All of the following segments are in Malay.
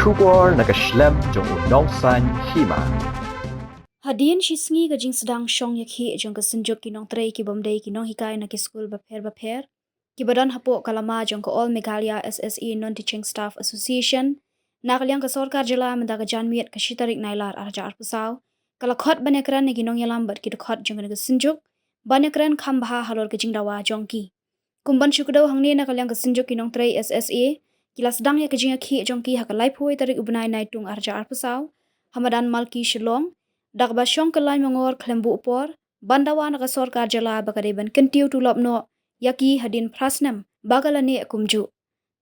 Shubor nakaslem jong unongsan Hima. Hadien Shisngi ka jing sedang Jingïakhih jong ka senjuk kinong trei ki bomdei kinong hikai na ki school baper ki badan hapo kalama jong ka All Meghalaya SSE Non-Teaching Staff Association na kalyang ka Sorkar jela mendaga janmiet ka shitarik nailar arja arpusaw kala Khot Ïakren ni kinong yalam bat ki Khot jong ka senjuk Ïakren kham baha halor ka jing dawa jong ki kumban syukdaw hangni na kalyang ka senjuk kinong trei SSE kila sedang ya ka Jingïakhih jong ki hakalai phui tarik ubnai nai tung arja arpusaw hamadan malki shilong Dakba syong kelai mengor klembu upor, bandawa naka Sorkar jala bakariban kentiu tulop no, yaki hadin prasnam, bagalani akumju.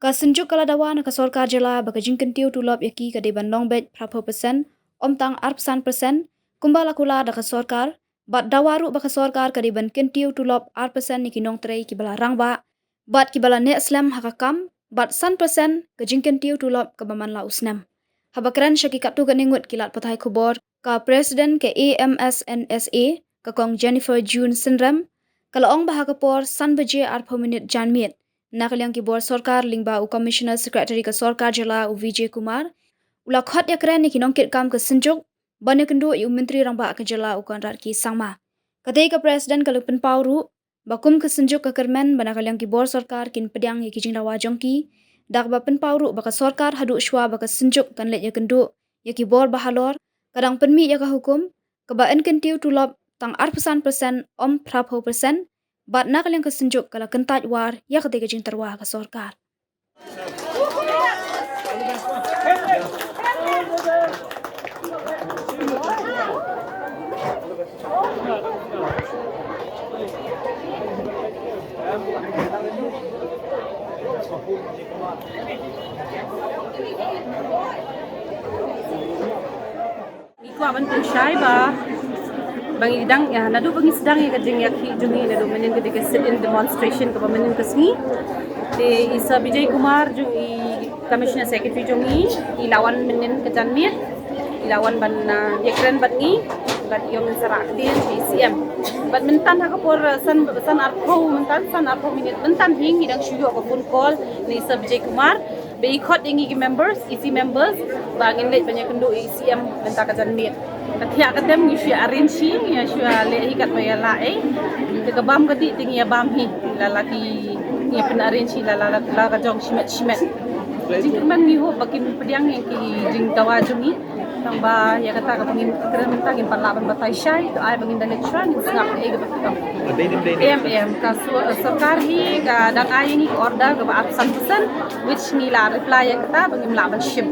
Ka senjuk kala dawa naka Sorkar jala bakajing kentiu tulop yaki kadiban longbet prapo persen, omtang arpsan persen, kumbala kula daka Sorkar, bat dawaru baka Sorkar kadiban kentiu tulop arpsan ni kinong trei kibala rangba, bat kibala ne slam hakakam, bat san persen kajing kentiu tulop kabaman la usnam. Habakran syakikatu ganingut kilat patai kubor, ka Presiden ke Amsnsa ka kong Jennifer June Sinram kalaong bahagapor san baje arpo minit janmiet nakalyang kibor Sorkar lingba u Commissioner Secretary ka Sorkar jala u Vijay Kumar ula Khot Ïakren ni kinongkit kam ka senjuk bane kendu u Menteri rangba ka jala u konrat ki sangma kadai ka Presiden kalupen pauru bakum ka senjuk ka kermen banakalyang kibor Sorkar kin pedang ki jingdawa jongki dakba pen pauru baka Sorkar hadu shwa baka senjuk kan let ya kendu ya kibor bahalor kadang penmi ya ka hukum kebaan kentiu tulop tang arpusan persen om prapo persen bat nak yang kesenjuk kala kentaj war ya ketika jing terwah ka Sorkar. Iko aban tu syai ba bang idang ya nadu bang sedang ya Jingïakhih jungi nadu menin ketika sit in demonstration ke menin kesni te isa Vijay Kumar jungi Commissioner Secretary jungi ilawan menin ke janmiet ilawan ban Ïakren bat ni bat yong saraktin CM bat mentan ha kapor san arpo minit mentan hing idang syuyo ka phone call ni isa Vijay Kumar be Khot ingi members isi members bangin let banyak kendu ICM mentak ka janmiet kathia kadem ni syia arrange ya syia le hikat maya lae ke bam kadi tingi ya bam hi lalaki ni pen arrange la ka jong shimet jingman ni ho bakin pediang yang ki jing dawa jungi tamba ya kata ka pangin keren mentak in parlaban batai syai to ai bangin dalet shran ngap e ga batam ka Sorkar hi ka dak ai ni order ka 100% which ni la reply ya kata bangin laban ship